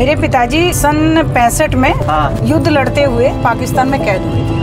मेरे पिताजी सन 65 में युद्ध लड़ते हुए पाकिस्तान में कैद हुए थे।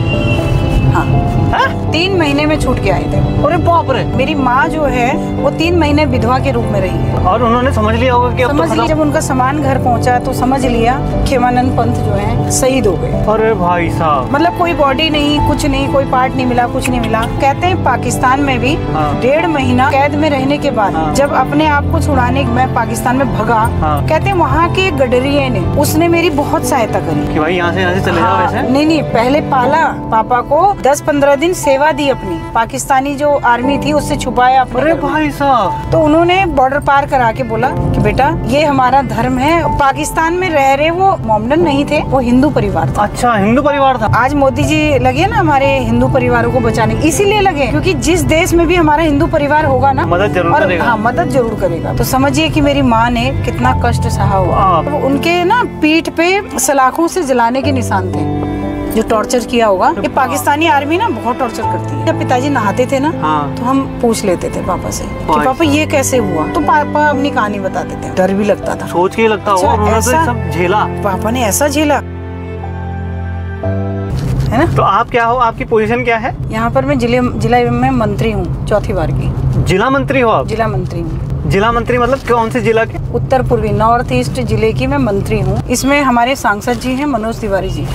हाँ, 3 महीने में छूट के आए थे। अरे बाप रे। मेरी माँ जो है वो 3 महीने विधवा के रूप में रही है। और उन्होंने समझ लिया होगा कि अब समझ लिया, जब उनका सामान घर पहुँचा तो समझ लिया खेमानंद पंत जो है शहीद हो गए। अरे भाई साहब, मतलब कोई बॉडी नहीं, कुछ नहीं, कोई पार्ट नहीं मिला, कुछ नहीं मिला। कहते हैं पाकिस्तान में भी 1.5 महीना कैद में रहने के बाद जब अपने आप को छुड़ाने मैं पाकिस्तान में भगा, कहते हैं वहाँ के गडरिये ने उसने मेरी बहुत सहायता करी कि भाई यहाँ से चले जाओ। वैसे नहीं, पहले पाला पापा को, 10-15 दिन सेवा दी अपनी, पाकिस्तानी जो आर्मी थी उससे छुपाया। अरे भाई साहब, तो उन्होंने बॉर्डर पार करा के बोला कि बेटा ये हमारा धर्म है। पाकिस्तान में रह रहे वो मोमडन नहीं थे, वो हिंदू परिवार था। अच्छा, हिंदू परिवार था। आज मोदी जी लगे ना हमारे हिंदू परिवारों को बचाने, इसीलिए लगे क्योंकि जिस देश में भी हमारा हिंदू परिवार होगा ना, मदद जरूर करेगा। हाँ, मदद जरूर करेगा। तो समझिए कि मेरी माँ ने कितना कष्ट सहा हुआ। तो उनके ना पीठ पे सलाखों से जलाने के निशान थे, जो टॉर्चर किया होगा। ये पाकिस्तानी आर्मी ना बहुत टॉर्चर करती है। जब पिताजी नहाते थे ना तो हम पूछ लेते थे पापा से कि पापा ये कैसे हुआ, तो पापा अपनी कहानी बताते थे। डर भी लगता था, सोच के लगता होगा उन्होंने तो सब झेला। पापा ने ऐसा झेला है ना। तो आप क्या हो, आपकी पोजीशन क्या है? यहाँ पर मैं जिला में मंत्री हूँ, 4थी बार की। जिला मंत्री हो आप? जिला मंत्री हूँ। जिला मंत्री मतलब कौन से जिला के? उत्तर पूर्वी नॉर्थ ईस्ट जिले की मैं मंत्री हूँ। इसमें हमारे सांसद जी हैं मनोज तिवारी जी।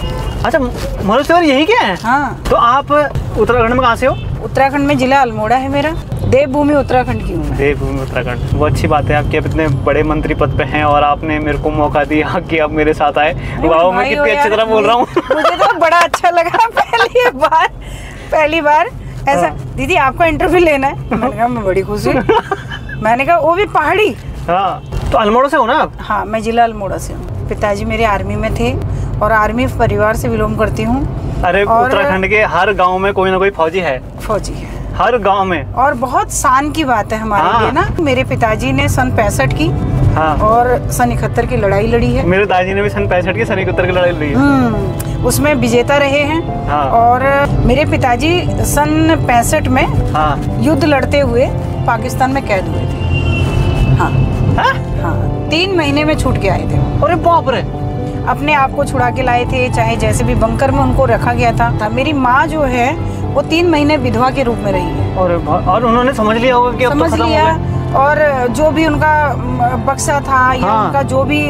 अच्छा, मनोज तिवारी यही क्या है? हाँ। तो आप उत्तराखंड में कहाँ से हो? उत्तराखंड में जिला अल्मोड़ा है मेरा। देवभूमि उत्तराखंड की हूँ। देवभूमि उत्तराखंड, वो अच्छी बात है। आपके इतने बड़े मंत्री पद पे हैं और आपने मेरे को मौका दिया कि आप मेरे साथ आए। वाह, मैं कितनी अच्छी तरह बोल रहा हूँ। मुझे तो बड़ा अच्छा लगा पहली बार ऐसा। दीदी आपका इंटरव्यू लेना है? मैंने कहा मैं बड़ी खुश हुई। मैंने कहा वो भी पहाड़ी। हाँ, तो अल्मोड़ा से हो ना आप? हाँ, मैं जिला अल्मोड़ा से हूँ। पिताजी मेरे आर्मी में थे और आर्मी परिवार से बिलोंग करती हूँ। अरे उत्तराखंड के हर गांव में कोई ना कोई फौजी है। फौजी है हर गांव में, और बहुत शान की बात है हमारे लिए ना। मेरे पिताजी ने सन 65 की और सन 71 की लड़ाई लड़ी है। मेरे दादी ने भी सन 65 की सन 71 की लड़ाई लड़ी है। उसमें विजेता रहे हैं। और मेरे पिताजी सन 65 में युद्ध लड़ते हुए पाकिस्तान में कैद हुए थे। हाँ, 3 महीने में छूट के आए थे। अरे बाप रे। अपने आप को छुड़ा के लाए थे, चाहे जैसे भी बंकर में उनको रखा गया था। मेरी माँ जो है वो 3 महीने विधवा के रूप में रही है। और उन्होंने समझ लिया होगा कि अब तो खत्म हो गया। और जो भी उनका बक्सा था या उनका जो भी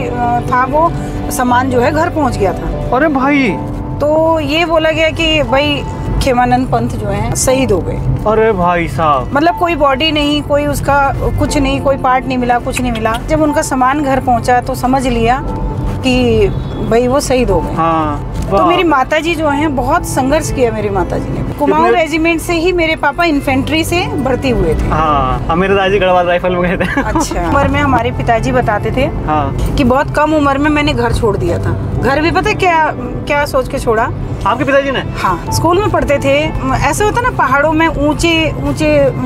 था वो सामान जो है घर पहुंच गया था। अरे भाई, तो ये बोला गया कि भाई खेमानंद पंत जो है शहीद हो गए। अरे भाई साहब, मतलब कोई बॉडी नहीं, कोई उसका कुछ नहीं, कोई पार्ट नहीं मिला, कुछ नहीं मिला। जब उनका सामान घर पहुंचा तो समझ लिया कि भाई वो शहीद हो गए। तो मेरी माताजी जो हैं बहुत संघर्ष किया। मेरी माताजी ने कुमाऊं रेजिमेंट से ही, मेरे पापा इन्फेंट्री से भर्ती हुए थे। हाँ, मेरे दादी गढ़वाल राइफल में गए थे। अच्छा। उम्र में हमारे पिताजी बताते थे कि बहुत कम उम्र में मैंने घर छोड़ दिया था। घर भी पता क्या सोच के छोड़ा आपके पिताजी ने? हाँ, स्कूल में पढ़ते थे। ऐसे होता ना पहाड़ों में, ऊंचे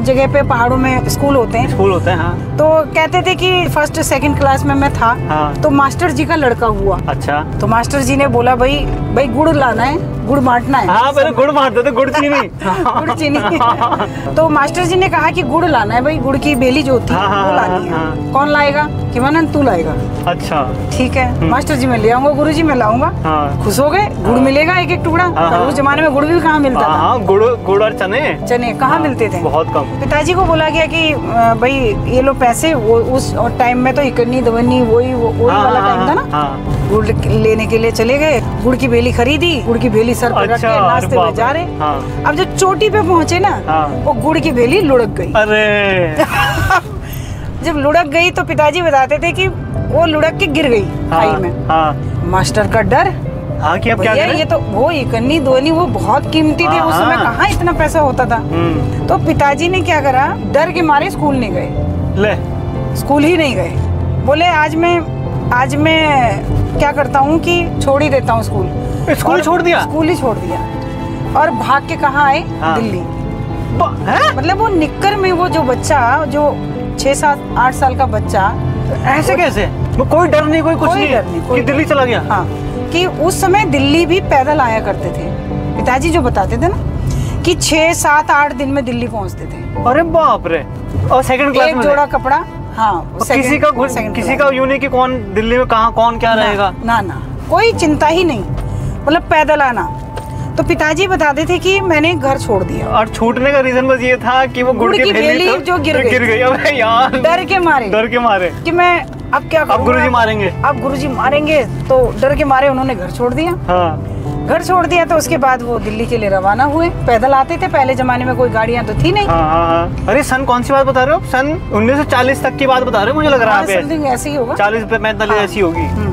जगह पे पहाड़ों में स्कूल होते हैं। हाँ। तो कहते थे कि 1st 2nd क्लास में मैं था। तो मास्टर जी का लड़का हुआ। अच्छा। तो मास्टर जी ने बोला भाई गुड़ लाना है, गुड़ बांटना है। हाँ, पहले गुड़ बांटते थे, गुड़ चीनी। गुड़ चीनी। तो मास्टर जी ने कहा कि गुड़ लाना है भाई, गुड़ की बेली जो होती है वो लानी है। कौन लाएगा? खेमानंद तू लाएगा। अच्छा, ठीक है। मास्टर जी मैं ले आऊंगा, गुरु जी मैं लाऊंगा। खुश हो गए। गुड़ मिलेगा एक टुकड़ा। उस जमाने में गुड़ भी कहाँ मिलता था? गुड़ और चने कहाँ मिलते थे? बहुत कम। पिताजी को बोला गया कि भाई ये लो पैसे। वो उस टाइम में तो इकन्नी दवन्नी वही वाला टाइम था ना। गुड़ लेने के लिए चले गए, गुड़ की बेली खरीदी, गुड़ की बेली सर पर रख के नाचते हुए जा रहे। अब जब चोटी पे पहुंचे ना, वो गुड़ की बेली लुढ़क गई। अरे जब लुढ़क गई तो पिताजी बताते थे कि वो लुढ़क के गिर गई खाई में। मास्टर का डर। कि अब क्या करें? ये तो वो इकन्नी दोनी वो बहुत कीमती थे उस समय, कहाँ इतना पैसा होता था। तो पिताजी ने क्या करा, डर के मारे स्कूल नहीं गए। स्कूल ही नहीं गए। बोले आज मैं क्या करता हूँ कि छोड़ ही देता हूँ स्कूल। स्कूल छोड़ दिया? स्कूल ही छोड़ दिया। और भाग के कहाँ आए? दिल्ली। मतलब वो निक्कर में वो जो बच्चा, जो 6-7-8 साल का बच्चा, ऐसे कैसे? कोई डर नहीं, कोई कुछ नहीं कि दिल्ली चला गया। हाँ, कि उस समय दिल्ली भी पैदल आया करते थे। पिताजी जो बताते थे ना कि 6-7-8 दिन में दिल्ली पहुंचते थे। अरे बाप रे। और 2nd क्लास में एक जोड़ा कपड़ा, हाँ, किसी का यूं नहीं कि कौन दिल्ली में कहाँ कौन क्या रहेगा। ना ना, कोई चिंता ही नहीं, मतलब पैदल आना। तो पिताजी बताते थे कि मैंने घर छोड़ दिया। और छूटने का रीजन बस ये था कि वो गुड़ की थैली जो गिर गई। अबे यार, डर के मारे कि मैं अब क्या करूंगा, अब गुरुजी मारेंगे, तो डर के मारे उन्होंने घर छोड़ दिया। हाँ। घर छोड़ दिया तो उसके बाद वो दिल्ली के लिए रवाना हुए। पैदल आते थे, पहले जमाने में कोई गाड़ियां तो थी नहीं। हाँ। अरे सन कौन सी बात बता रहे हो? सन 1940 तक की बात बता रहे हो, मुझे लग रहा है ऐसे ही होगा, 40-45 ऐसी होगी।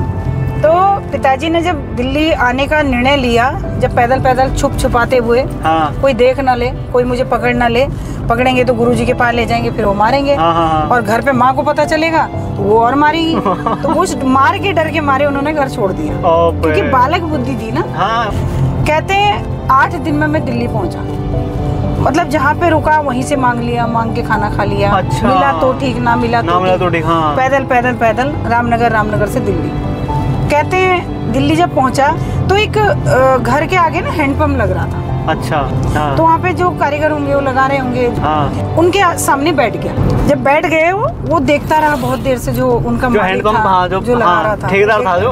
तो पिताजी ने जब दिल्ली आने का निर्णय लिया, जब पैदल पैदल छुप छुपाते हुए, कोई देख ना ले, कोई मुझे पकड़ ना ले, पकड़ेंगे तो गुरुजी के पास ले जाएंगे, फिर वो मारेंगे। और घर पे माँ को पता चलेगा तो वो और मारेगी। तो उस मार के डर के मारे उन्होंने घर छोड़ दिया, क्योंकि बालक बुद्धि थी ना। कहते हैं 8 दिन में मैं दिल्ली पहुंचा, मतलब जहाँ पे रुका वहीं से मांग के खाना खा लिया। अच्छा। मिला तो ठीक, ना मिला तो ठीक। पैदल रामनगर से दिल्ली। कहते हैं दिल्ली जब पहुंचा तो एक घर के आगे ना हैंडपंप लग रहा था। अच्छा। तो वहाँ पे जो कारीगर होंगे वो लगा रहे होंगे, उनके सामने बैठ गया। जब बैठ गए वो देखता रहा बहुत देर से, जो उनका मालिक था, जो लगा रहा था,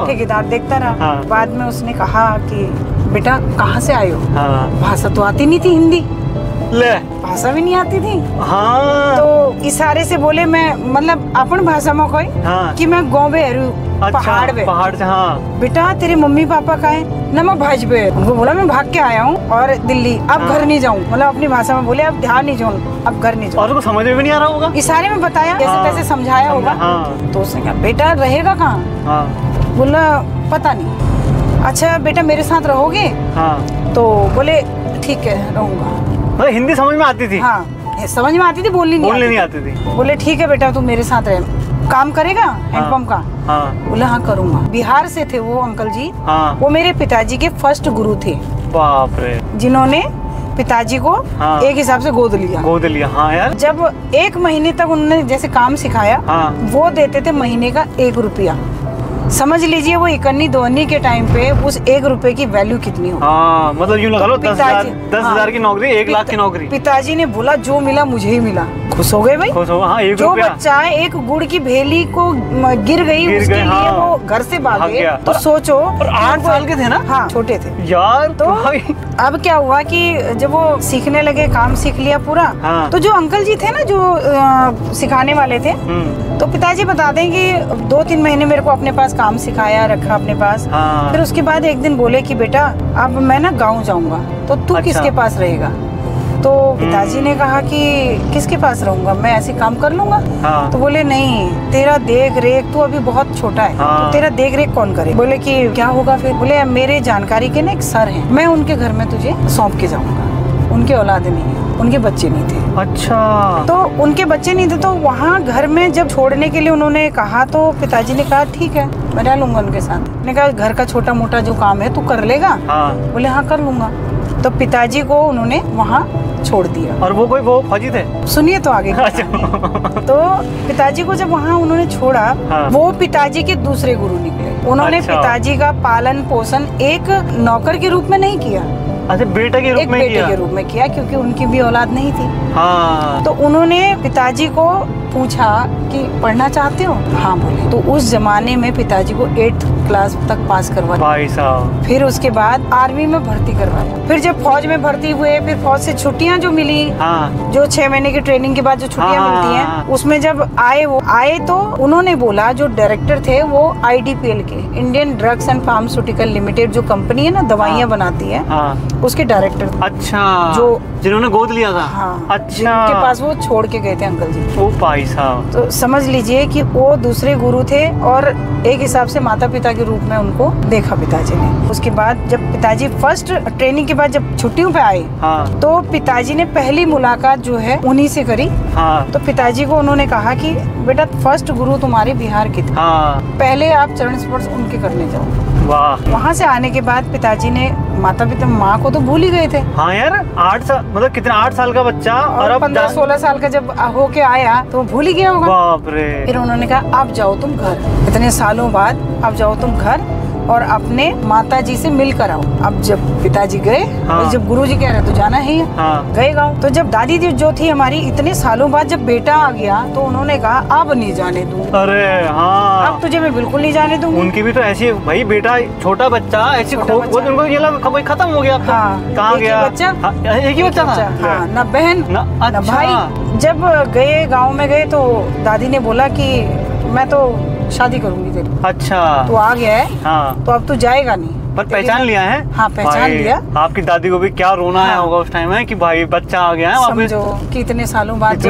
ठेकेदार देखता रहा। बाद में उसने कहा कि बेटा कहाँ से आए हो? भाषा तो आती नहीं थी हिंदी, भाषा भी नहीं आती थी। तो इशारे से बोले, मैं मतलब अपन भाषा में कोई कि मैं गाँव में हरू, पहाड़ से। बेटा तेरे मम्मी पापा का है ना? मैं भाज पे। उनको बोला मैं भाग के आया हूँ और दिल्ली, अब घर नहीं जाऊँ, मतलब अपनी भाषा में बोले अब ध्यान नहीं जाऊँ, अब घर नहीं जाऊँ। और समझ में भी नहीं आ रहा होगा, इशारे में बताया, जैसे तैसे समझाया होगा। तो उसने कहा बेटा रहेगा कहाँ? बोला पता नहीं। अच्छा बेटा मेरे साथ रहोगे? तो बोले ठीक है रहूंगा। हिंदी समझ में आती थी? समझ में आती थी, बोलनी नहीं आती थी। बोले ठीक है बेटा तू मेरे साथ रहे, काम करेगा हैंडपंप का? बोले हाँ करूँगा। बिहार से थे वो अंकल जी। वो मेरे पिताजी के फर्स्ट गुरु थे। बाप रे। जिन्होंने पिताजी को एक हिसाब से गोद लिया। हाँ यार। जब 1 महीने तक उन्होंने जैसे काम सिखाया, वो देते थे महीने का 1 रुपया। समझ लीजिए वो 51-52 के टाइम पे उस 1 रुपए की वैल्यू कितनी हो। मतलब यूँ लगा लो 10,000 की नौकरी, 1 लाख की नौकरी। पिताजी ने बोला जो मिला मुझे ही मिला। खुश हो गए भाई। जो बच्चा एक गुड़ की भेली को गिर गई उसके लिए वो घर से भाग गया। तो सोचो, और 8 साल के थे ना? हाँ छोटे थे यार। तो अब क्या हुआ कि जब वो सीखने लगे, काम सीख लिया पूरा, तो जो अंकल जी थे ना जो सिखाने वाले थे, तो पिताजी बता दें कि 2-3 महीने मेरे को अपने पास काम सिखाया, रखा अपने पास। फिर उसके बाद एक दिन बोले कि बेटा अब मैं ना गाँव जाऊंगा, तो तू किसके पास रहेगा? तो पिताजी ने कहा कि किसके पास रहूंगा, मैं ऐसे काम कर लूंगा। तो बोले नहीं, तेरा देख रेख, तू अभी बहुत छोटा है, तो तेरा देख रेख कौन करे? बोले कि क्या होगा फिर? बोले मेरे जानकारी के ना एक सर हैं, मैं उनके घर में तुझे सौंप के जाऊंगा। उनके औलाद नहीं है, उनके बच्चे नहीं थे। अच्छा। तो उनके बच्चे नहीं थे, तो वहाँ घर में जब छोड़ने के लिए उन्होंने कहा, तो पिताजी ने कहा ठीक है मैं रह लूंगा उनके साथ। मैंने कहा घर का छोटा मोटा जो काम है तू कर लेगा? बोले हाँ कर लूंगा। तो पिताजी को उन्होंने वहाँ छोड़ दिया। और वो फौजी थे? सुनिए तो आगे। तो पिताजी को जब वहाँ उन्होंने छोड़ा, वो पिताजी के दूसरे गुरु निकले। उन्होंने पिताजी का पालन पोषण एक नौकर के रूप में नहीं किया, अच्छा बेटे के रूप में किया, क्योंकि उनकी भी औलाद नहीं थी। तो उन्होंने पिताजी को पूछा कि पढ़ना चाहते हो? हाँ बोले। तो उस जमाने में पिताजी को 8th क्लास तक पास करवाया भाई साहब। फिर उसके बाद आर्मी में भर्ती करवाया। फिर जब फौज में भर्ती हुए, फिर फौज से छुट्टियां जो मिली, जो 6 महीने की ट्रेनिंग के बाद जो छुट्टियां मिलती हैं, उसमें जब आए तो उन्होंने बोला, जो डायरेक्टर थे वो IDPL के, Indian drugs and pharmaceutical limited जो कंपनी है ना, दवाइयाँ बनाती है, उसके डायरेक्टर। अच्छा। जो जिन्होंने गोद लिया था? अच्छा। उनके पास वो छोड़ के गए थे अंकल जी। ओ भाई साहब। तो समझ लीजिए कि वो दूसरे गुरु थे, और एक हिसाब से माता पिता के रूप में उनको देखा पिताजी ने। उसके बाद जब पिताजी फर्स्ट ट्रेनिंग के बाद जब छुट्टियों पे आए, तो पिताजी ने पहली मुलाकात जो है उन्हीं से करी। तो पिताजी को उन्होंने कहा कि बेटा फर्स्ट गुरु तुम्हारे बिहार के थे, पहले आप चरण स्पर्श उनके करने जाओ। वहाँ से आने के बाद पिताजी ने माता पिता, माँ को तो भूल ही गए थे। हाँ यार, 8 साल मतलब कितना, 8 साल का बच्चा और अब 15-16 साल का जब होके आया तो भूल ही गया होगा। बाप रे। फिर उन्होंने कहा अब जाओ तुम घर, इतने सालों बाद अब जाओ तुम घर, और अपने माता जी से मिलकर आओ। अब जब पिताजी गए, हाँ। जब गुरुजी कह रहे तो जाना ही है, हाँ। गए गाँव। तो जब दादी जो थी हमारी, इतने सालों बाद जब बेटा आ गया तो उन्होंने कहा अब नहीं जाने दूँ। अरे हाँ, अब तुझे मैं बिल्कुल नहीं जाने दूंगी। उनकी भी तो ऐसी, भाई बेटा छोटा बच्चा ऐसी वो उनको ये लगा भाई खत्म हो गया। अब हाँ, कहाँ गया बच्चा, एक ही बच्चा था। हाँ, ना बहन ना ना भाई। जब गए गांव में गए तो दादी ने बोला कि मैं तो शादी करूंगी तेरी। अच्छा, तो आ गया है, हाँ। तो अब तू जाएगा नहीं। पर पहचान लिया है? हाँ, पहचान लिया। आपकी दादी को भी क्या रोना है होगा उस टाइम में कि भाई बच्चा आ गया है वापस। समझो कि इतने सालों बाद,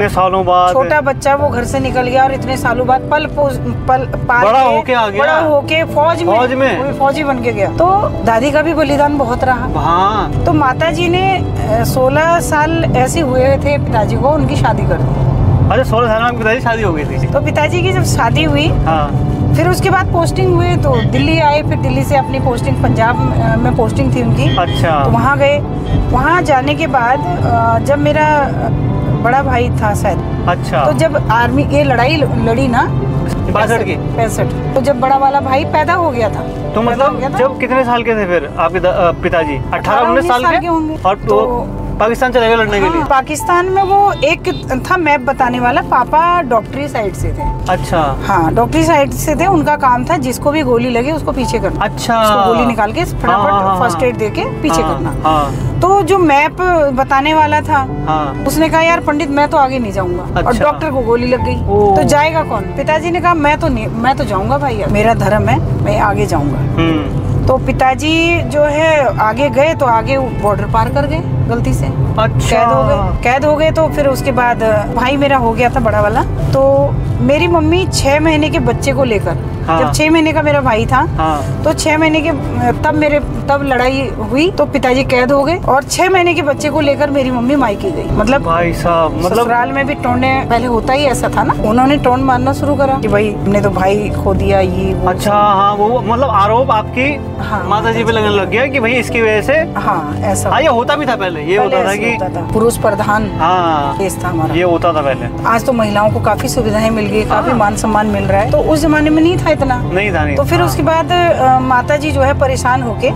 छोटा बच्चा वो घर से निकल गया और इतने सालों बाद पल बड़ा होके आ गया, बड़ा होके फौज में वो फौजी बन के गया। तो दादी का भी बलिदान बहुत रहा। हाँ। तो माता जी ने 16 साल ऐसे हुए थे पिताजी को, उनकी शादी कर दी। अच्छा, 16 साल में पिताजी शादी हो गई थी? तो पिताजी की जब शादी हुई, हाँ। फिर उसके बाद पोस्टिंग हुई तो दिल्ली आए। फिर दिल्ली से अपनी पोस्टिंग, पंजाब में पोस्टिंग थी उनकी। अच्छा। तो वहाँ गए। वहाँ जाने के बाद जब मेरा बड़ा भाई था शायद, अच्छा, तो जब आर्मी ये लड़ाई लड़ी ना 65 तो जब बड़ा वाला भाई पैदा हो गया था। तो मतलब जब कितने साल के थे फिर आपके पिताजी? 18-19 साल के होंगे। और तो पाकिस्तान चले गए लड़ने के लिए? पाकिस्तान में वो एक था मैप बताने वाला, पापा डॉक्टरी साइड से थे। अच्छा। हाँ, डॉक्टरी साइड से थे। उनका काम था जिसको भी गोली लगे उसको पीछे करना। अच्छा। उसको गोली निकाल के फटाफट फर्स्ट एड देके पीछे करना। हाँ। तो जो मैप बताने वाला था, हाँ। उसने कहा यार पंडित मैं तो आगे नहीं जाऊंगा। अच्छा। और डॉक्टर को गोली लग गई, तो जाएगा कौन? पिताजी ने कहा मैं तो जाऊंगा भाई, मेरा धर्म है, मैं आगे जाऊंगा। तो पिताजी जो है आगे गए तो आगे बॉर्डर पार कर गए गलती से। अच्छा। कैद हो गए। तो फिर उसके बाद भाई मेरा हो गया था बड़ा वाला। तो मेरी मम्मी 6 महीने के बच्चे को लेकर, हाँ। जब 6 महीने का मेरा भाई था, हाँ। तो 6 महीने के तब लड़ाई हुई तो पिताजी कैद हो गए और 6 महीने के बच्चे को लेकर मेरी मम्मी मायके गई। मतलब भाई साहब, मतलब ससुराल में भी टोने, पहले होता ही ऐसा था ना, उन्होंने टोन मारना शुरू करा कि भाई हमने तो भाई खो दिया, ये वो। अच्छा। हाँ, वो मतलब आरोप आपकी माता जी पे लगने लग गया कि भाई इसकी वजह से। हाँ, ऐसा। हाँ, ये होता भी था पहले, ये होता था कि पुरुष प्रधान हाँ केस था हमारा, ये होता था पहले। आज तो महिलाओं को काफी सुविधाएं मिल गई, काफी मान सम्मान मिल रहा है। तो उस जमाने में नहीं था इतना, नहीं था। तो फिर उसके बाद माता जी जो है परेशान होके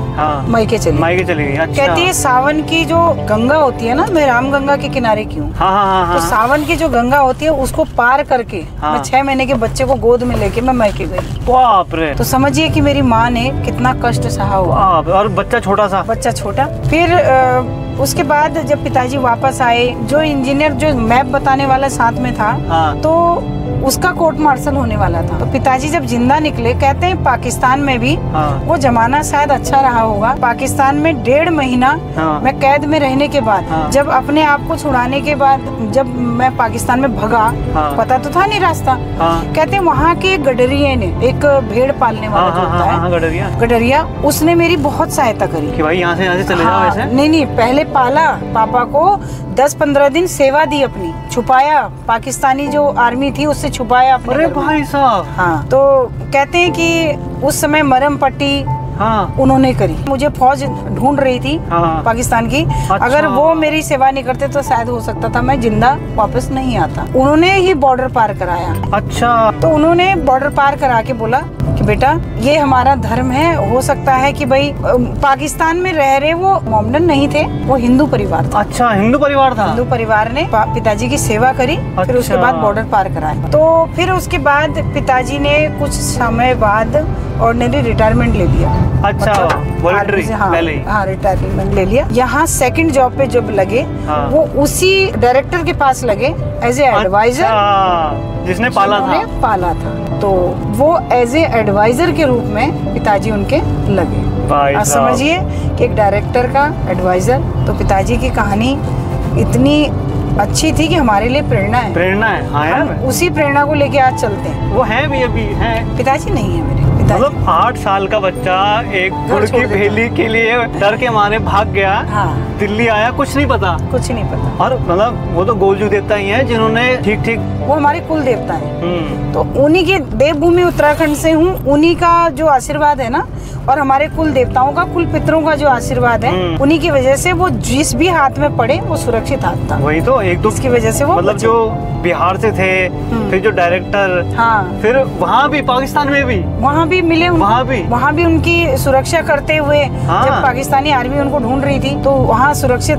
मायके चली गई। अच्छा। कहती है सावन की जो गंगा होती है ना, मैं राम गंगा के किनारे की हूँ। हाँ। तो सावन की जो गंगा होती है उसको पार करके मैं 6 महीने के बच्चे को गोद में लेके मैं मायके गई। बाप रे। तो समझिए कि मेरी माँ ने कितना कष्ट सहा हुआ। और बच्चा छोटा सा। बच्चा छोटा। फिर उसके बाद जब पिताजी वापस आए, जो इंजीनियर जो मैप बताने वाला साथ में था, तो उसका कोर्ट मार्शल होने वाला था। तो पिताजी जब जिंदा निकले, कहते हैं पाकिस्तान में भी वो जमाना शायद अच्छा रहा होगा। पाकिस्तान में 1.5 महीना मैं कैद में रहने के बाद, जब अपने आप को छुड़ाने के बाद जब मैं पाकिस्तान में भगा, पता तो था नहीं रास्ता। कहते हैं वहाँ के गडरिये ने, एक भेड़ पालने वाला जो होता है गडरिया, उसने मेरी बहुत सहायता करी कि भाई यहाँ से चले जाओ ऐसे। नहीं, पहले पाला, पापा को 10-15 दिन सेवा दी अपनी, छुपाया, पाकिस्तानी जो आर्मी थी उससे छुपाया। अरे भाई साहब। हाँ, तो कहते हैं कि उस समय मरहम पट्टी उन्होंने करी। मुझे फौज ढूंढ रही थी पाकिस्तान की। अच्छा। अगर वो मेरी सेवा नहीं करते तो शायद हो सकता था मैं जिंदा वापस नहीं आता। उन्होंने ही बॉर्डर पार कराया। अच्छा। तो उन्होंने बॉर्डर पार करा के बोला कि बेटा ये हमारा धर्म है, हो सकता है कि भाई पाकिस्तान में रह रहे वो मोमडन नहीं थे, वो हिंदू परिवार था। अच्छा, हिंदू परिवार था। हिंदू परिवार ने पिताजी की सेवा करी। अच्छा। फिर उसके बाद बॉर्डर पार कराया। तो फिर उसके बाद पिताजी ने कुछ समय बाद ऑर्डिनरी रिटायरमेंट ले लिया। अच्छा, वॉलंटरी पहले ही। हाँ, रिटायरमेंट ले लिया। यहाँ सेकंड जॉब पे जब लगे, वो उसी डायरेक्टर के पास लगे एज ए एडवाइजर, जिसने पाला था। तो वो एज ए एडवाइजर के रूप में पिताजी उनके लगे। आप समझिए कि एक डायरेक्टर का एडवाइजर। तो पिताजी की कहानी इतनी अच्छी थी कि हमारे लिए प्रेरणा है। हम उसी प्रेरणा को लेके आज चलते हैं। वो है भी अभी है। पिताजी नहीं है मेरे। मतलब 8 साल का बच्चा एक गुड़ की भेली के लिए डर के मारे भाग गया। दिल्ली आया, कुछ नहीं पता। और मतलब वो तो गोलजू देवता ही है जिन्होंने ठीक वो हमारे कुल देवता हैं। तो उन्हीं के देवभूमि उत्तराखंड से हूँ, उन्हीं का जो आशीर्वाद है ना, और हमारे कुल देवताओं का, कुल पितरों का जो आशीर्वाद है, उन्हीं की वजह से वो जिस भी हाथ में पड़े वो सुरक्षित हाथ था। वही तो, एक दो इसकी वजह से वो मतलब जो बिहार से थे, फिर जो डायरेक्टर, हाँ, फिर वहाँ भी पाकिस्तान में भी वहाँ भी मिले, वहाँ भी उनकी सुरक्षा करते हुए, हाँ। जब पाकिस्तानी आर्मी उनको ढूंढ रही थी तो वहाँ सुरक्षित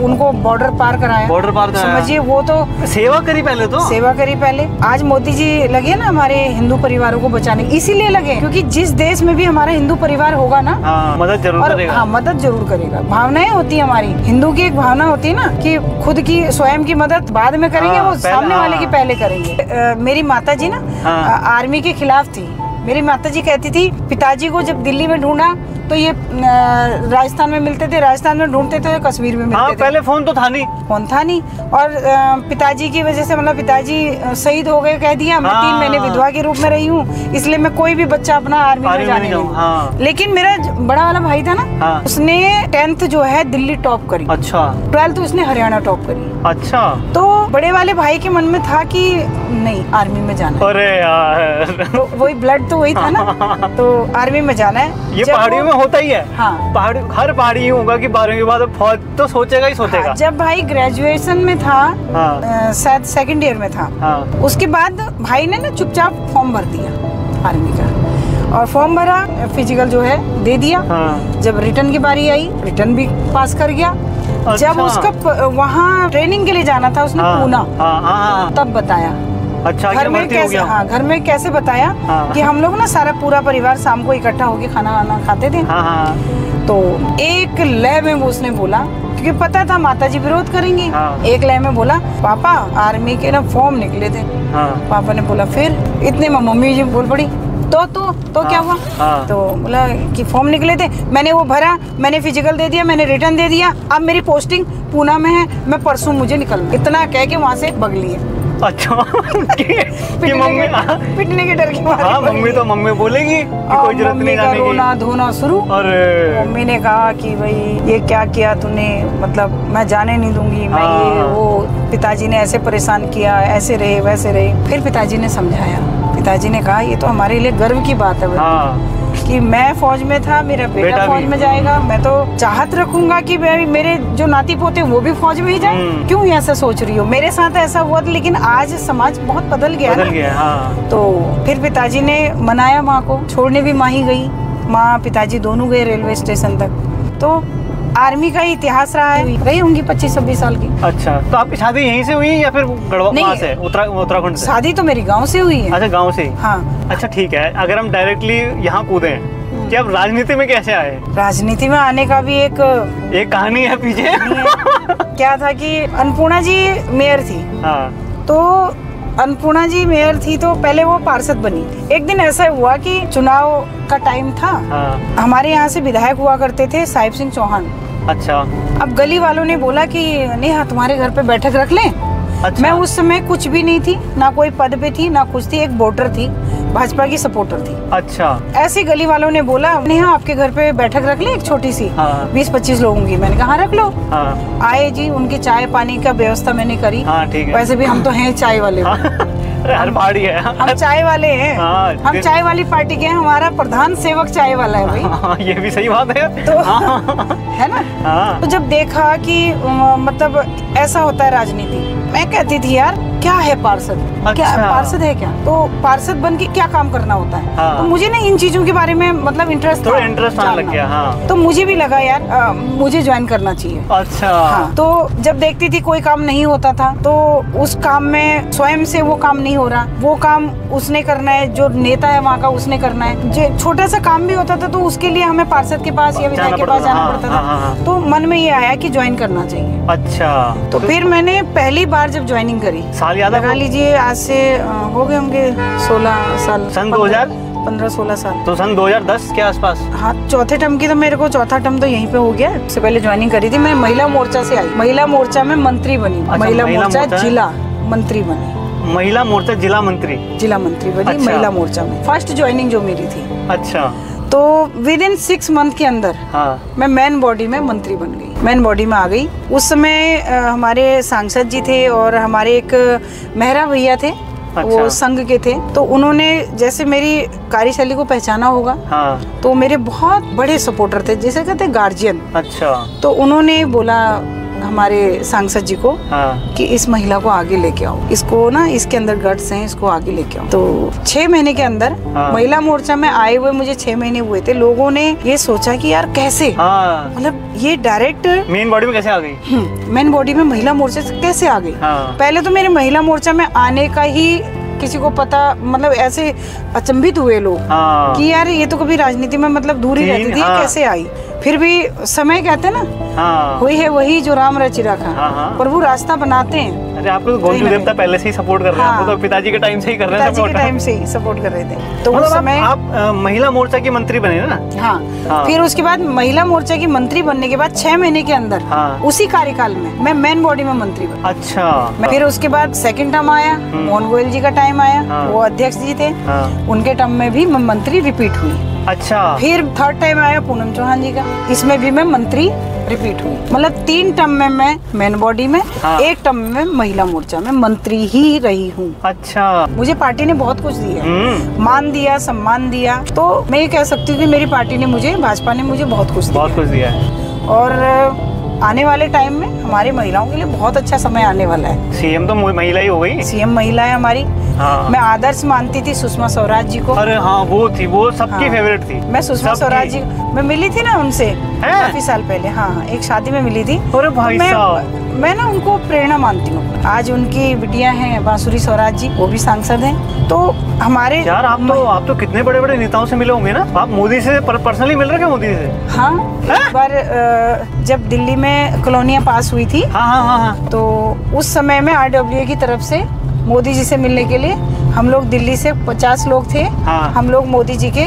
उनको बॉर्डर पार कराया। समझिए, वो तो सेवा करी पहले, तो सेवा करी पहले। आज मोदी जी लगे ना हमारे हिंदू परिवारों को बचाने, इसीलिए लगे क्योंकि जिस देश में भी हमारा हिंदू परिवार होगा ना, मदद जरूर करेगा। हाँ, मदद जरूर करेगा। भावनाएं होती है हमारी, हिंदू की एक भावना होती है ना कि खुद की स्वयं की मदद बाद में करेंगे, वो सामने वाले की पहले करेंगे। मेरी माता जी ना आर्मी के खिलाफ थी। मेरी माताजी कहती थी पिताजी को जब दिल्ली में ढूंढा तो ये राजस्थान में मिलते थे, राजस्थान में ढूंढते थे कश्मीर में मिलते थे। पहले फोन तो था नहीं, और पिताजी की वजह से, मतलब पिताजी शहीद हो गए, कह दिया मैं 3 महीने विधवा के रूप में रही हूँ, इसलिए मैं कोई भी बच्चा अपना आर्मी में जाने नहीं दूँ। लेकिन मेरा बड़ा वाला भाई था ना, उसने 10th जो है दिल्ली टॉप करी। अच्छा। 12th उसने हरियाणा टॉप करी। अच्छा। तो बड़े वाले भाई के मन में था कि नहीं, आर्मी में जाना है। अरे यार, तो वही ब्लड तो वही था ना, तो आर्मी में जाना है। ये पहाड़ियों में होता ही है। हाँ, हर पहाड़ी होगा कि 12वीं के बाद फौज तो सोचेगा ही सोचेगा। हाँ, जब भाई ग्रेजुएशन में था, शायद 2nd ईयर में था, उसके बाद भाई ने ना चुपचाप फॉर्म भर दिया आर्मी का, और फॉर्म भरा, फिजिकल जो है दे दिया। जब रिटर्न की बारी आई, रिटर्न भी पास कर गया। जब उसका वहाँ ट्रेनिंग के लिए जाना था उसने पूना, तब बताया। अच्छा, घर में कैसे, हाँ, घर में कैसे बताया कि हम लोग ना सारा पूरा परिवार शाम को इकट्ठा होके खाना वाना खाते थे। तो एक लय में वो उसने बोला, क्योंकि पता था माताजी विरोध करेंगी, एक लय में बोला पापा आर्मी के ना फॉर्म निकले थे। पापा ने बोला फिर, इतने में मम्मी जी बोल पड़ी तो क्या हुआ? तो बोला कि फॉर्म निकले थे, मैंने वो भरा, मैंने फिजिकल दे दिया, मैंने रिटर्न दे दिया, अब मेरी पोस्टिंग पूना में है, मैं परसों मुझे निकलना। इतना कह के वहाँ से भग लिए। अच्छा। कि मम्मी पिटने के डर के मारे। हाँ, मम्मी बोलेगी कि कोई जरूरत नहीं जाने की। रोना धोना शुरू। अरे मम्मी ने कहा कि भाई ये क्या किया तूने, मतलब मैं जाने नहीं दूंगी, मैं ये वो, पिताजी ने ऐसे परेशान किया, ऐसे रहे वैसे रहे। फिर पिताजी ने समझाया, पिताजी ने कहा ये तो हमारे लिए गर्व की बात है कि मैं फौज में था, मेरा बेटा फौज में जाएगा। मैं तो चाहत रखूंगा कि मेरे जो नाती पोते वो भी फौज में ही जाए। क्यों ऐसा सोच रही हो? मेरे साथ ऐसा हुआ, लेकिन आज समाज बहुत बदल गया। तो फिर पिताजी ने मनाया माँ को, छोड़ने भी माँ ही गई। माँ पिताजी दोनों गए रेलवे स्टेशन तक। तो आर्मी का इतिहास रहा है, रही होंगी 25-26 साल की। अच्छा, तो आपकी शादी यहीं से हुई या फिर वहाँ से, उत्तराखंड से? शादी तो मेरी गांव से हुई है। अच्छा, गांव से? हाँ। अच्छा, ठीक है। अगर हम डायरेक्टली यहाँ कूदे कि आप राजनीति में कैसे आए? राजनीति में आने का भी एक कहानी है पीछे। क्या था कि अन्नपूर्णा जी मेयर थी। तो अन्नपूर्णा जी मेयर थी तो पहले वो पार्षद बनी। एक दिन ऐसा हुआ कि चुनाव का टाइम था। हमारे यहाँ से विधायक हुआ करते थे साहिब सिंह चौहान। अच्छा। अब गली वालों ने बोला कि नेहा तुम्हारे घर पे बैठक रख लें। अच्छा। मैं उस समय कुछ भी नहीं थी, ना कोई पद पे थी, ना कुछ थी, एक वोटर थी, भाजपा की सपोर्टर थी। अच्छा। ऐसे गली वालों ने बोला नेहा आपके घर पे बैठक रख ले, एक छोटी सी 20-25 लोगों की। मैंने कहा रख लो। आए जी, उनके चाय पानी का व्यवस्था मैंने करी। वैसे भी हम तो हैं चाय वाले। हर पहाड़ी है, हम चाय वाले हैं। हम चाय वाली पार्टी के हैं, हमारा प्रधान सेवक चाय वाला है भाई। ये भी सही बात है। तो है ना। तो जब देखा कि मतलब ऐसा होता है राजनीति, मैं कहती थी यार क्या है पार्षद? अच्छा। क्या पार्षद है क्या? तो पार्षद बन के क्या काम करना होता है? तो मुझे ना इन चीजों के बारे में मतलब इंटरेस्ट आने लग गया। तो मुझे भी लगा यार मुझे ज्वाइन करना चाहिए। अच्छा। तो जब देखती थी कोई काम नहीं होता था तो उस काम में स्वयं से वो काम नहीं हो रहा, वो काम उसने करना है, जो नेता है वहाँ का उसने करना है। जो छोटा सा काम भी होता था तो उसके लिए हमें पार्षद के पास या विधायक के पास जाना पड़ता था। तो मन में ये आया कि ज्वाइन करना चाहिए। अच्छा। तो फिर मैंने पहली बार जब ज्वाइनिंग करी, लगा लीजिए आज से हो गए होंगे 16 साल, सन 2000 15-16 साल। तो सन 2010 के आसपास। हाँ, चौथे टर्म की तो मेरे को चौथा टर्म तो यहीं पे हो गया। इससे पहले ज्वाइनिंग करी थी मैं, महिला मोर्चा से आई, महिला मोर्चा में मंत्री बनी। अच्छा, महिला मोर्चा जिला मंत्री बनी। महिला मोर्चा जिला मंत्री बनी। अच्छा। महिला मोर्चा में फर्स्ट ज्वाइनिंग जो मेरी थी। अच्छा। तो विद इन 6 मंथ के अंदर हाँ। मैं मेन बॉडी में मंत्री बन गई, मेन बॉडी में आ गई। उस समय हमारे सांसद जी थे और हमारे एक मेहरा भैया थे, अच्छा। वो संघ के थे, तो उन्होंने जैसे मेरी कार्यशैली को पहचाना होगा, हाँ। तो मेरे बहुत बड़े सपोर्टर थे, जैसे कहते हैं गार्जियन। अच्छा। तो उन्होंने बोला हमारे सांसद जी को हाँ। कि इस महिला को आगे लेके आओ, इसको ना इसके अंदर गट्स हैं, इसको आगे लेके आओ। तो 6 महीने के अंदर हाँ। महिला मोर्चा में आए हुए मुझे 6 महीने हुए थे। लोगों ने ये सोचा कि यार कैसे, हाँ। मतलब ये डायरेक्ट मेन बॉडी में कैसे आ गई? मेन बॉडी में महिला मोर्चा से कैसे आ गई? हाँ। पहले तो मेरे महिला मोर्चा में आने का ही किसी को पता, मतलब ऐसे अचंभित हुए लोग, हाँ। कि यार ये तो कभी राजनीति में मतलब दूर ही रहती थी, हाँ। कैसे आई? फिर भी समय कहते हैं ना, हाँ। वही है वही जो राम रचि रखा। हाँ, हाँ। प्रभु रास्ता बनाते हैं। अरे आपको तो गोंजू देवता पहले से ही सपोर्ट कर रहे हैं, हाँ। आपको तो पिताजी के टाइम से ही कर रहे हैं पिताजी के support। टाइम से ही सपोर्ट कर रहे थे। तो उस मतलब समय आप महिला मोर्चा की मंत्री बने ना? हाँ। हाँ। फिर उसके बाद महिला मोर्चा की मंत्री बनने के बाद 6 महीने के अंदर, हाँ। उसी कार्यकाल में मैं मेन बॉडी में मंत्री बनी। अच्छा। फिर उसके बाद सेकंड टर्म आया, मोहन गोयल जी का टाइम आया, हाँ। वो अध्यक्ष जी थे, हाँ। उनके टर्म में भी मैं मंत्री रिपीट हुई। अच्छा। फिर थर्ड टाइम आया पूनम चौहान जी का, इसमें भी मैं मंत्री रिपीट हुई। मतलब 3 टर्म में मैं मेन बॉडी में, हाँ। 1 टर्म में महिला मोर्चा में मंत्री ही रही हूँ। अच्छा। मुझे पार्टी ने बहुत कुछ दिया, मान दिया, सम्मान दिया। तो मैं ये कह सकती हूँ कि मेरी पार्टी ने मुझे, भाजपा ने मुझे बहुत कुछ दिया है। और आने वाले टाइम में हमारी महिलाओं के लिए बहुत अच्छा समय आने वाला है। सीएम तो महिला ही हो गई। सीएम महिला है हमारी। हाँ। मैं आदर्श मानती थी सुषमा स्वराज जी को। अरे हाँ, वो थी, वो सबकी हाँ। फेवरेट थी। मैं सुषमा स्वराज जी, मैं मिली थी ना उनसे काफी साल पहले। हाँ, एक शादी में मिली थी। अरे भाई साहब, मैं ना उनको प्रेरणा मानती हूँ। आज उनकी बिटिया हैं बांसुरी स्वराज जी, वो भी सांसद हैं। तो हमारे यार आप तो कितने बड़े बड़े नेताओं से मिले होंगे ना? आप मोदी से पर्सनली मिल रहे हैं मोदी से? हाँ, एक बार जब दिल्ली में कॉलोनियां पास हुई थी, हाँ, तो उस समय में RWA की तरफ से मोदी जी से मिलने के लिए हम लोग दिल्ली से 50 लोग थे। हाँ। हम लोग मोदी जी के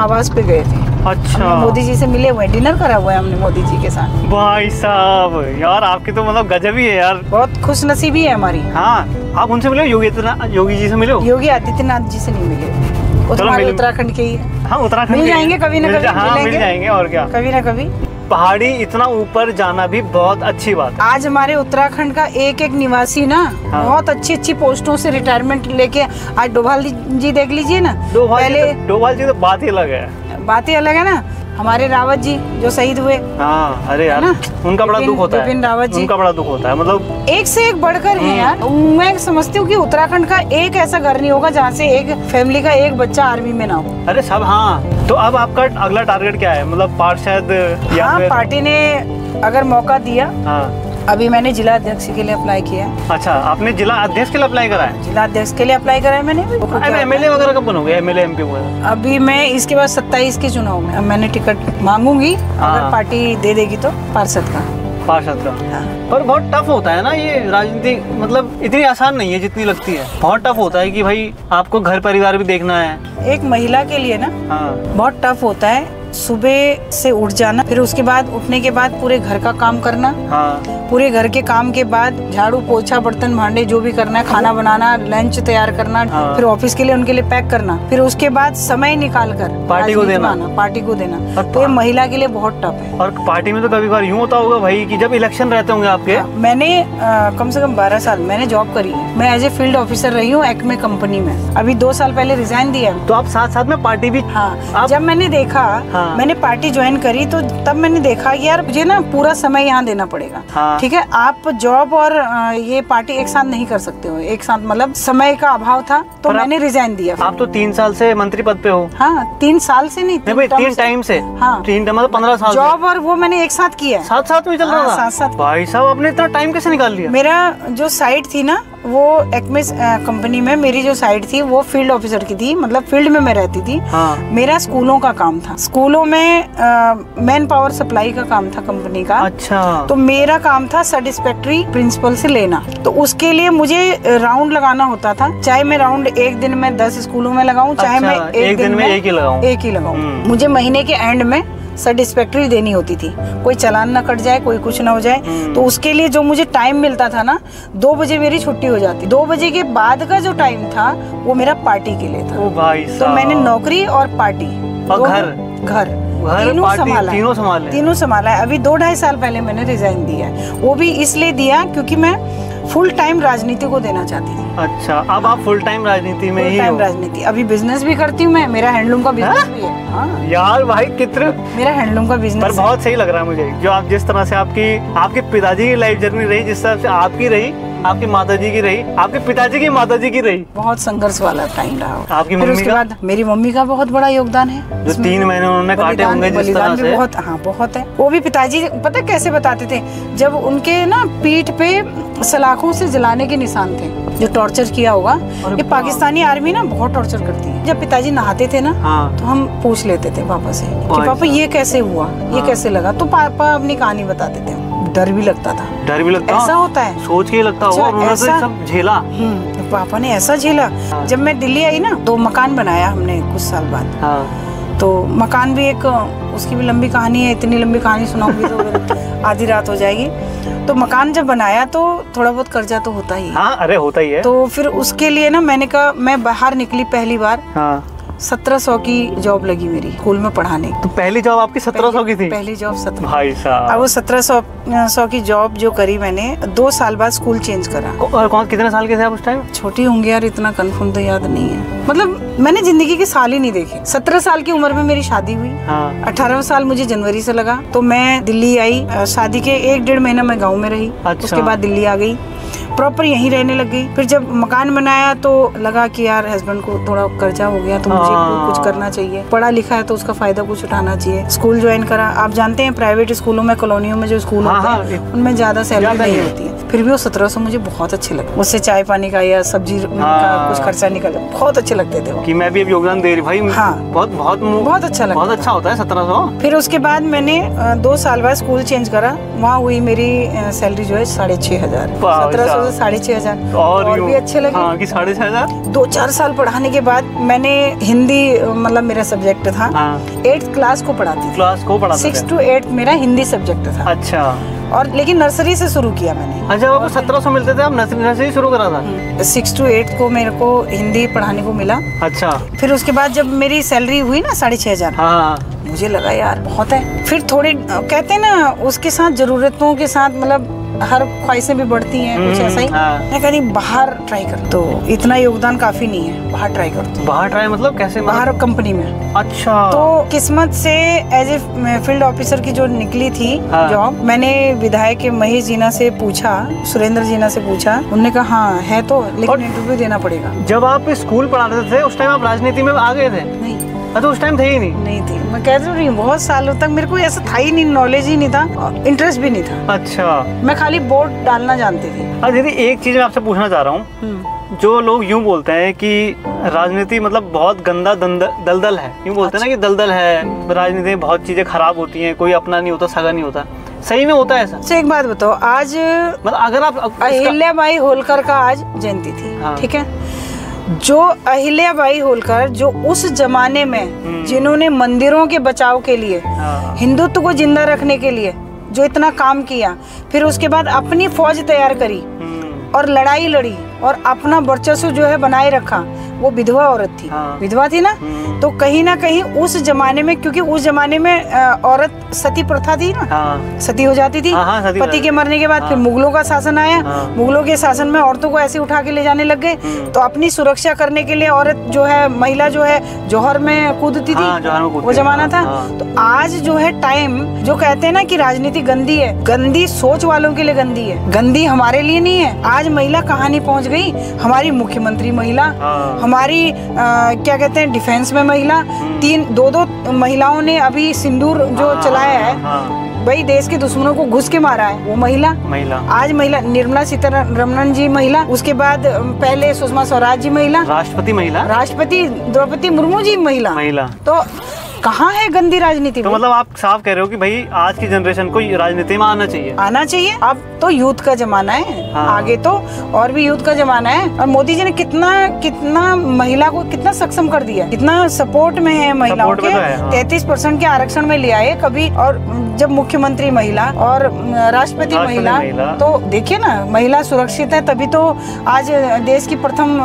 आवास पे गए थे। अच्छा। मोदी जी से मिले हुए, डिनर करा हुआ है हमने मोदी जी के साथ। भाई साहब, यार आपकी तो मतलब गजब ही है यार। बहुत खुश नसीबी है हमारी। हाँ, आप उनसे मिले? योगी जी से मिले? योगी आदित्यनाथ जी से नहीं मिले, वो तो हमारे उत्तराखंड के ही है। हाँ, उत्तराखंड मिल जाएंगे कभी ना कभी। हाँ, मिल जाएंगे और क्या, कभी ना कभी। पहाड़ी इतना ऊपर जाना भी बहुत अच्छी बात है। आज हमारे उत्तराखंड का एक एक निवासी ना, हाँ। बहुत अच्छी पोस्टों से रिटायरमेंट लेके, आज डोभाल जी देख लीजिए ना। डोभाल जी तो बात ही अलग है। बात ही अलग है ना। हमारे रावत जी जो शहीद हुए। हाँ, अरे यार उनका बड़ा दुख होता है। विपिन रावत जी, उनका बड़ा दुख होता है। मतलब एक से एक बढ़कर है यार। मैं समझती हूँ कि उत्तराखंड का एक ऐसा घर नहीं होगा जहाँ से एक फैमिली का एक बच्चा आर्मी में ना हो। अरे सब। हाँ, तो अब आपका अगला टारगेट क्या है? मतलब पार्षद या हाँ, फिर? पार्टी ने अगर मौका दिया। हाँ। अभी मैंने जिला अध्यक्ष के लिए अप्लाई किया। अच्छा, आपने जिला अध्यक्ष के लिए अप्लाई करा है? जिला अध्यक्ष के लिए अप्लाई करा है मैंने। MLA वगैरह कब बनोगे? MLA MP वगैरह? अभी मैं इसके बाद 27 के चुनाव में मैंने टिकट मांगूंगी। अगर पार्टी दे देगी तो पार्षद का। हाँ। पर बहुत टफ होता है ना ये राजनीति, मतलब इतनी आसान नहीं है जितनी लगती है। बहुत टफ होता है कि भाई आपको घर परिवार भी देखना है। एक महिला के लिए ना, हाँ। बहुत टफ होता है। सुबह से उठ जाना, फिर उसके बाद उठने के बाद पूरे घर का काम करना। हाँ। पूरे घर के काम के बाद झाड़ू पोछा बर्तन भांडे जो भी करना है, खाना बनाना, लंच तैयार करना। हाँ। फिर ऑफिस के लिए उनके लिए पैक करना। फिर उसके बाद समय निकाल कर पार्टी को देना। पार्टी को देना। तो ये महिला के लिए बहुत टफ है। और पार्टी में तो कभी बार यूँ होता होगा भाई कि जब इलेक्शन रहते होंगे आपके। मैंने कम से कम 12 साल मैंने जॉब करी है। मैं एज ए फील्ड ऑफिसर रही हूँ एक्मे कंपनी में। अभी 2 साल पहले रिजाइन दिया। तो आप साथ साथ में पार्टी भी? हाँ। जब मैंने देखा, मैंने पार्टी ज्वाइन करी, तो तब मैंने देखा यार मुझे ना पूरा समय यहाँ देना पड़ेगा। हाँ। ठीक है, आप जॉब और ये पार्टी एक साथ नहीं कर सकते हो। एक साथ मतलब समय का अभाव था, तो मैंने रिजाइन दिया। आप तो 3 साल से मंत्री पद पे हो। हाँ, 3 साल से नहीं, 3 टाइम से। हाँ, 3 मतलब 15 साल। जॉब और वो मैंने एक साथ किया। साथ में चल रहा था? साथ। भाई साहब, आपने इतना टाइम कैसे निकाल लिया? मेरा जो साइट थी ना, वो एक्मे कंपनी में मेरी जो साइट थी वो फील्ड ऑफिसर की थी, मतलब फील्ड में मैं रहती थी। हाँ। मेरा स्कूलों का काम था। स्कूलों में मैन पावर सप्लाई का काम था कंपनी का। अच्छा। तो मेरा काम था सेटिस्फैक्टरी प्रिंसिपल से लेना। तो उसके लिए मुझे राउंड लगाना होता था। चाहे मैं राउंड एक दिन में 10 स्कूलों में लगाऊं, चाहे मैं एक दिन में एक ही लगाऊं। मुझे महीने के एंड में सेटिस्फैक्टरी देनी होती थी। कोई चालान ना कट जाए, कोई कुछ ना हो जाए। तो उसके लिए जो मुझे टाइम मिलता था ना, 2 बजे मेरी छुट्टी हो जाती। 2 बजे के बाद का जो टाइम था वो मेरा पार्टी के लिए था। ओ भाई साहब। तो मैंने नौकरी और पार्टी और घर घर तीनों संभाला है। अभी 2-2.5 साल पहले मैंने रिजाइन दिया है। वो भी इसलिए दिया क्योंकि मैं फुल टाइम राजनीति को देना चाहती थी। अच्छा, अब आप फुल टाइम राजनीति में ही हो? राजनीति। अभी बिजनेस भी करती हूँ मैं, मेरा हैंडलूम का बिजनेस भी है। हाँ यार भाई, कितना मेरा हैंडलूम का बिजनेस। पर बहुत सही लग रहा है मुझे, जो आप जिस तरह से आपके पिताजी की लाइफ जर्नी रही, जिस तरह से आपकी रही, आपकी माताजी की रही, आपके पिताजी की माताजी की रही, बहुत संघर्ष वाला टाइम रहा। आपकी मम्मी उसके बाद मेरी मम्मी का बहुत बड़ा योगदान है, जो 3 महीने उन्होंने काटे होंगे जिस तरह से। बहुत, हाँ बहुत है। वो भी पिताजी पता कैसे बताते थे, जब उनके ना पीठ पे सलाखों से जलाने के निशान थे, जो टॉर्चर किया होगा। ये पाकिस्तानी आर्मी ना बहुत टॉर्चर करती है। जब पिताजी नहाते थे ना, तो हम पूछ लेते थे पापा से कि पापा ये कैसे हुआ, ये कैसे लगा, तो पापा अपनी कहानी बताते थे। डर भी लगता था। डर भी लगता, ऐसा होता है, सोच के लगता होगा। उन्होंने तो सब झेला। पापा ने ऐसा झेला। जब मैं दिल्ली आई ना, तो मकान बनाया हमने कुछ साल बाद। तो मकान भी एक, उसकी भी लंबी कहानी है। इतनी लंबी कहानी सुनाऊंगी तो आधी रात हो जाएगी। तो मकान जब बनाया तो थोड़ा बहुत कर्जा तो होता ही है। हाँ, अरे होता ही है। तो फिर उसके लिए ना मैंने कहा, मैं बाहर निकली पहली बार। 1700 की जॉब लगी मेरी स्कूल में पढ़ाने। तो पहली जॉब आपकी 1700 की थी? पहली जॉब 1700। भाई साहब। अब वो 1700 की जॉब जो करी मैंने, 2 साल बाद स्कूल चेंज करा। और कितने साल के थे आप उस टाइम? छोटी होंगी यार, इतना कंफर्म तो याद नहीं है। मतलब मैंने जिंदगी के साल ही नहीं देखे। 17 साल की उम्र में मेरी शादी हुई। 18वां साल मुझे जनवरी से लगा। तो मैं दिल्ली आई। शादी के 1-1.5 महीना मैं गाँव में रही। उसके बाद दिल्ली आ गई, प्रॉपर यहीं रहने लग गई। फिर जब मकान बनाया तो लगा कि यार हस्बैंड को थोड़ा कर्जा हो गया, तो मुझे कुछ करना चाहिए। पढ़ा लिखा है तो उसका फायदा कुछ उठाना चाहिए। स्कूल ज्वाइन करा। आप जानते हैं प्राइवेट स्कूलों में, कॉलोनियों में जो स्कूल होते हैं उनमें ज्यादा सैलरी नहीं होती है। फिर भी वो 1700 मुझे बहुत अच्छे लगे। उससे चाय पानी का या सब्जी का कुछ खर्चा निकला, बहुत अच्छे लगते थे वो। कि मैं भी अब योगदान दे रही भाई। हाँ, बहुत अच्छा लगता, बहुत अच्छा होता है 1700। फिर उसके बाद मैंने 2 साल बाद स्कूल चेंज करा। वहाँ हुई मेरी सैलरी जो है 6500। 1700 से 6500 और भी अच्छे लगे। हाँ, कि 6500। 2-4 साल पढ़ाने के बाद मैंने हिंदी, मतलब मेरा सब्जेक्ट था। 8th क्लास को पढ़ाती थी। 6 to 8 मेरा हिंदी सब्जेक्ट था। अच्छा। और लेकिन नर्सरी से शुरू किया मैंने। अच्छा, आपको 1700 मिलते थे, आप नर्सरी शुरू करा था? 6 to 8 को मेरे को हिंदी पढ़ाने को मिला। अच्छा। फिर उसके बाद जब मेरी सैलरी हुई ना 6500, मुझे लगा यार बहुत है। फिर थोड़े कहते हैं ना, उसके साथ जरूरतों के साथ, मतलब हर ख्वाहिशें भी बढ़ती हैं, कुछ ऐसा ही। मैं कह रही बाहर ट्राई कर, तो इतना योगदान काफी नहीं है, बाहर ट्राई कर। बाहर ट्राई मतलब कैसे? बाहर कंपनी में। अच्छा। तो किस्मत से एज ए फील्ड ऑफिसर की जो निकली थी जॉब, मैंने विधायक महेश जीना से पूछा, सुरेंद्र जीना से पूछा। उन्होंने कहा हाँ है तो, लेकिन इंटरव्यू देना पड़ेगा। जब आप स्कूल पढ़ाते थे उस टाइम आप राजनीति में आ गए थे? नहीं। तो उस टाइम थे ही नहीं थी। मैं कह रही हूँ बहुत सालों तक मेरे को ऐसा था ही नहीं, नॉलेज ही नहीं था, इंटरेस्ट भी नहीं था। अच्छा। मैं खाली वोट डालना जानती थी। और दीदी एक चीज मैं आपसे पूछना चाह रहा हूँ, जो लोग यूँ बोलते हैं कि राजनीति मतलब बहुत गंदा दलदल है, यूँ बोलते हैं ना कि दलदल है, राजनीति में बहुत चीजें खराब होती हैं, कोई अपना नहीं होता, सगा नहीं होता, सही में होता है ऐसा? अच्छा एक बात बताओ, आज मतलब अगर आप अहिल्याबाई होलकर का आज जयंती थी, ठीक है, जो अहिल्याबाई होलकर जो उस जमाने में जिन्होंने मंदिरों के बचाव के लिए, हिंदुत्व को जिंदा रखने के लिए जो इतना काम किया, फिर उसके बाद अपनी फौज तैयार करी और लड़ाई लड़ी और अपना वर्चस्व जो है बनाए रखा, वो विधवा औरत थी। विधवा थी ना, तो कहीं ना कहीं उस जमाने में, क्योंकि उस जमाने में औरत सती प्रथा थी ना, सती हो जाती थी पति के मरने के बाद। फिर मुगलों का शासन आया, मुगलों के शासन में औरतों को ऐसे उठा के ले जाने लग गए, तो अपनी सुरक्षा करने के लिए औरत जो है, महिला जो है जौहर में कूदती थी, वो जमाना था। तो आज जो है टाइम, जो कहते हैं ना कि राजनीति गंदी है, गंदी सोच वालों के लिए गंदी है, गंदी हमारे लिए नहीं है। आज महिला कहाँ नहीं पहुँच गई, हमारी मुख्यमंत्री महिला, हमारी क्या कहते हैं डिफेंस में महिला, 2 महिलाओं ने अभी सिंदूर जो चलाया है, भाई देश के दुश्मनों को घुस के मारा है, वो महिला। आज महिला, निर्मला सीतारमण जी महिला, उसके बाद पहले सुषमा स्वराज जी महिला, राष्ट्रपति द्रौपदी मुर्मू जी महिला। तो कहाँ है गंदी राजनीति? तो मतलब आप साफ कह रहे हो कि भाई आज की जनरेशन को राजनीति में आना चाहिए। अब तो यूथ का जमाना है, आगे तो और भी यूथ का जमाना है। और मोदी जी ने कितना महिला को कितना सक्षम कर दिया, कितना सपोर्ट में है महिलाओं के, 33% के आरक्षण में ले आए कभी। और जब मुख्यमंत्री महिला और राष्ट्रपति महिला, तो देखिए ना, महिला सुरक्षित है तभी तो आज देश की प्रथम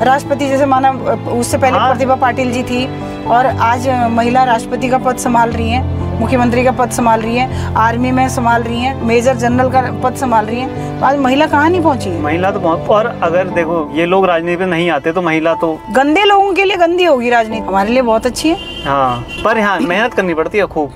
राष्ट्रपति, जैसे माना उससे पहले प्रतिभा पाटिल जी थी, और आज महिला राष्ट्रपति का पद संभाल रही हैं, मुख्यमंत्री का पद संभाल रही हैं, आर्मी में संभाल रही हैं, मेजर जनरल का पद संभाल रही हैं। तो आज महिला कहाँ नहीं पहुंची है? महिला तो बहुत, और अगर देखो ये लोग राजनीति में नहीं आते तो महिला तो गंदे लोगों के लिए गंदी होगी राजनीति, हमारे लिए बहुत अच्छी है। हाँ, पर हाँ मेहनत करनी पड़ती है खूब।